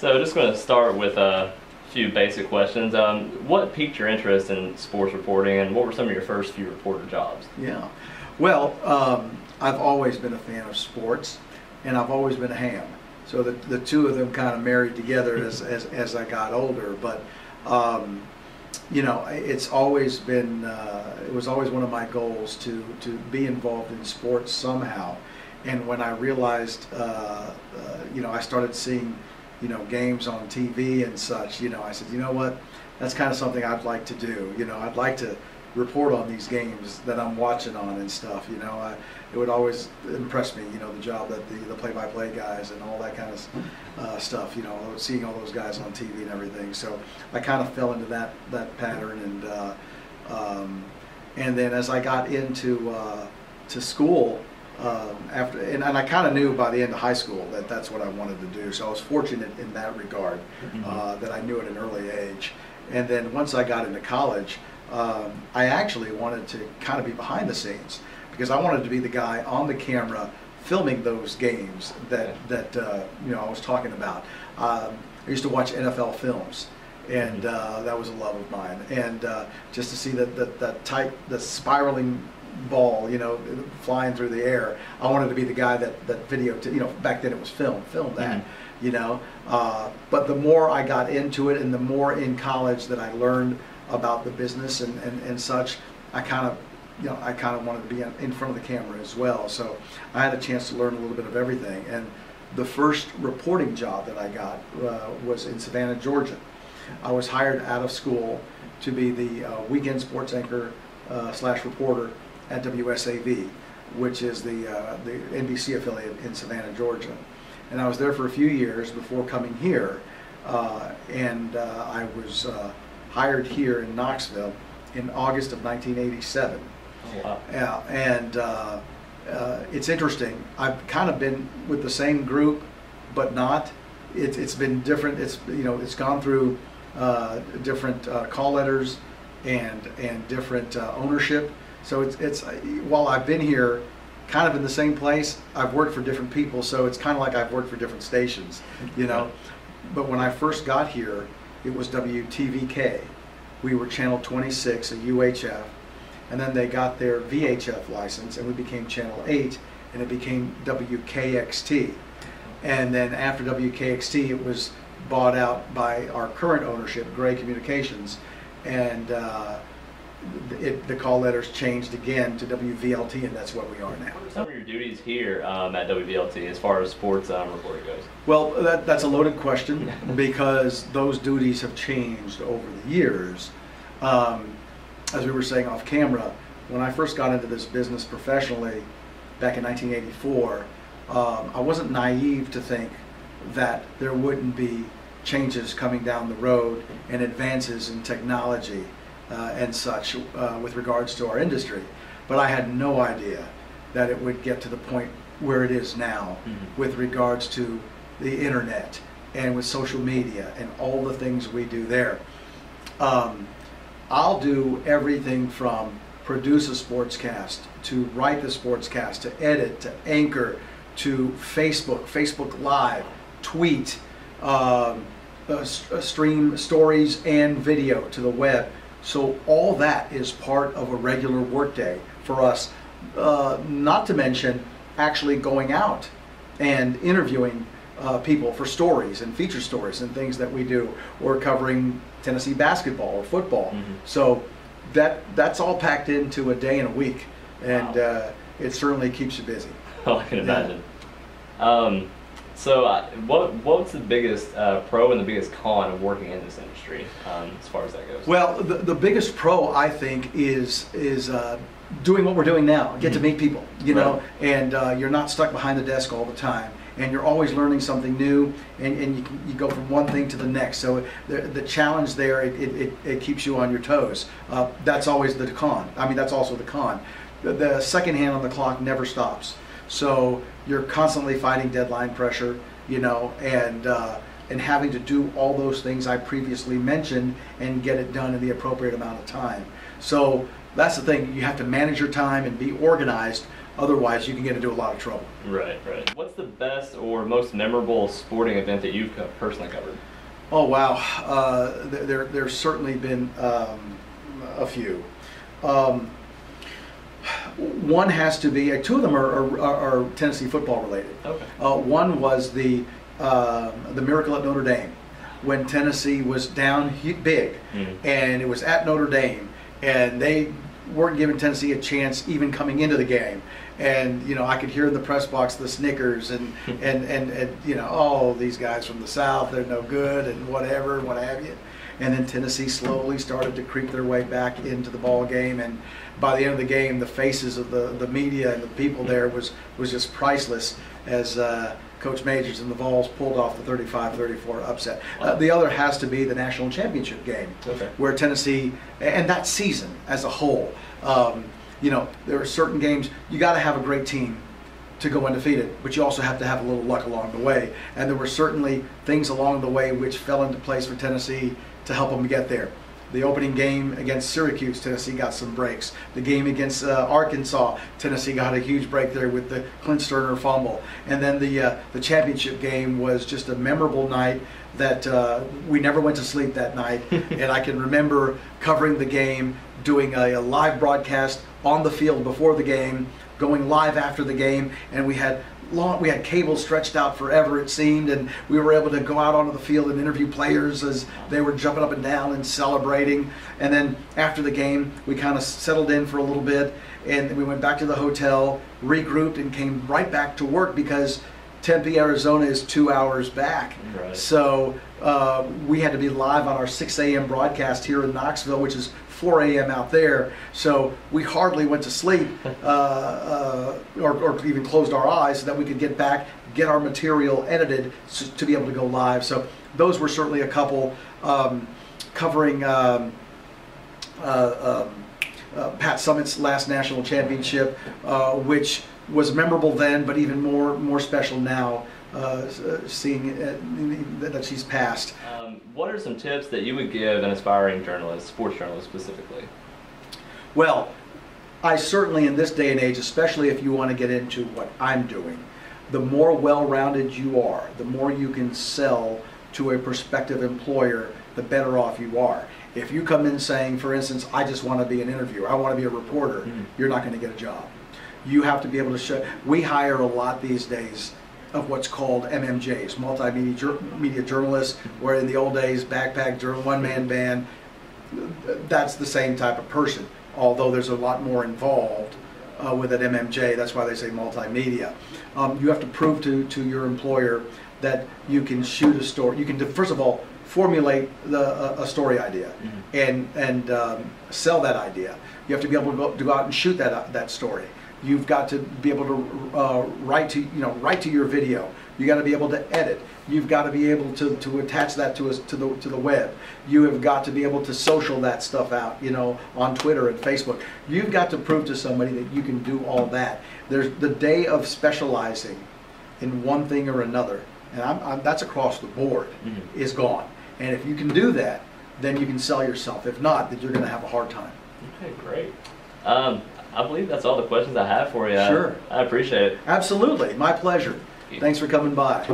So just going to start with a few basic questions. What piqued your interest in sports reporting, and what were some of your first few reporter jobs? Yeah. Well, I've always been a fan of sports, and I've always been a ham. So the two of them kind of married together as I got older. But you know, it's always been it was always one of my goals to be involved in sports somehow. And when I realized, you know, I started seeing, you know, games on TV and such, you know, I said, you know what, that's kind of something I'd like to do. You know, I'd like to report on these games that I'm watching on and stuff. You know, it would always impress me, you know, the job that the play-by-play guys and all that kind of stuff, you know, seeing all those guys on TV and everything. So I kind of fell into that pattern, and then as I got into to school, and I kind of knew by the end of high school that that's what I wanted to do. So I was fortunate in that regard, that I knew at an early age. And then once I got into college, I actually wanted to kind of be behind the scenes, because I wanted to be the guy on the camera filming those games that you know, I was talking about. I used to watch NFL films, and that was a love of mine. And just to see the spiraling ball, you know, flying through the air, I wanted to be the guy that videotaped. You know, back then it was film that. You know, but the more I got into it, and the more in college that I learned about the business and such, I kind of wanted to be in front of the camera as well. So I had a chance to learn a little bit of everything. And the first reporting job that I got was in Savannah, Georgia. I was hired out of school to be the weekend sports anchor / reporter at WSAV, which is the NBC affiliate in Savannah, Georgia. And I was there for a few years before coming here, and I was hired here in Knoxville in August of 1987. Oh, wow. Yeah, and it's interesting. I've kind of been with the same group, but not. It's been different. It's, you know, it's gone through different call letters and different ownership. So it's while I've been here kind of in the same place, I've worked for different people, so it's kind of like I've worked for different stations, you know. But when I first got here, it was WTVK. We were channel 26, a UHF, and then they got their VHF license, and we became channel 8, and it became WKXT. And then after WKXT, it was bought out by our current ownership, Gray Communications, and the call letters changed again to WVLT, and that's what we are now. What are some of your duties here at WVLT as far as sports reporting goes? Well, that's a loaded question, because those duties have changed over the years. As we were saying off camera, when I first got into this business professionally back in 1984, I wasn't naive to think that there wouldn't be changes coming down the road and advances in technology and such with regards to our industry. But I had no idea that it would get to the point where it is now with regards to the internet and with social media and all the things we do there. I'll do everything from produce a sportscast, to write the sportscast, to edit, to anchor, to Facebook Live, tweet, stream stories and video to the web. So all that is part of a regular workday for us, not to mention actually going out and interviewing people for stories and feature stories and things that we do, or covering Tennessee basketball or football. So that's all packed into a day and a week, and wow. It certainly keeps you busy. Oh, I can imagine. So what's the biggest pro and the biggest con of working in this industry, as far as that goes? Well, the biggest pro, I think, is doing what we're doing now. Get to meet people, you know, and you're not stuck behind the desk all the time, and you're always learning something new, and you go from one thing to the next. So the challenge there, it keeps you on your toes. That's always the con. I mean, that's also the con. The second hand on the clock never stops. So you're constantly fighting deadline pressure, you know, and having to do all those things I previously mentioned and get it done in the appropriate amount of time. So that's the thing. You have to manage your time and be organized Otherwise, you can get into a lot of trouble. Right, right. What's the best or most memorable sporting event that you've personally covered? Oh wow, there's certainly been a few. One has to be, two of them are Tennessee football related. Okay. One was the miracle at Notre Dame, when Tennessee was down big, and it was at Notre Dame, and they weren't giving Tennessee a chance even coming into the game. And I could hear in the press box the snickers and oh, these guys from the South, they're no good and whatever and what have you. And then Tennessee slowly started to creep their way back into the ball game, and by the end of the game, the faces of the media and the people there was just priceless as Coach Majors and the Vols pulled off the 35-34 upset. The other has to be the national championship game, where Tennessee, and that season as a whole, there are certain games you got to have a great team to go undefeated, but you also have to have a little luck along the way. And there were certainly things along the way which fell into place for Tennessee to help them get there. The opening game against Syracuse, Tennessee got some breaks. The game against Arkansas, Tennessee got a huge break there with the Clint Sterner fumble. And then the championship game was just a memorable night that we never went to sleep that night. And I can remember covering the game, doing a live broadcast on the field before the game, going live after the game, and we had cables stretched out forever, it seemed, and we were able to go out onto the field and interview players as they were jumping up and down and celebrating. And then after the game, we kind of settled in for a little bit, and we went back to the hotel, regrouped, and came right back to work because Tempe, Arizona is 2 hours back. Right. So we had to be live on our 6 a.m. broadcast here in Knoxville, which is 4 a.m. out there. So we hardly went to sleep or even closed our eyes so that we could get back, get our material edited to be able to go live. So those were certainly a couple. Covering Pat Summitt's last national championship, which was memorable then, but even more special now, seeing that she's passed. What are some tips that you would give an aspiring journalist, sports journalist specifically? Well, I certainly in this day and age, especially if you want to get into what I'm doing, the more well-rounded you are, the more you can sell to a prospective employer, the better off you are. If you come in saying, for instance, I just want to be an interviewer, I want to be a reporter, you're not going to get a job. You have to be able to show. We hire a lot these days of what's called MMJs, multimedia journalists, where in the old days, backpack journal, one-man band, that's the same type of person, although there's a lot more involved with an MMJ. That's why they say multimedia. You have to prove to your employer that you can shoot a story. You can, first of all, formulate a story idea and sell that idea. You have to be able to go out and shoot that story. You've got to be able to write to your video. You got to be able to edit. You've got to be able to attach that to the web. You have got to be able to social that stuff out, on Twitter and Facebook. You've got to prove to somebody that you can do all that. There's the day of specializing in one thing or another, and that's across the board, is gone. And if you can do that, then you can sell yourself. If not, then you're going to have a hard time. Okay, great. I believe that's all the questions I have for you. Sure. I appreciate it. Absolutely. My pleasure. Thanks for coming by.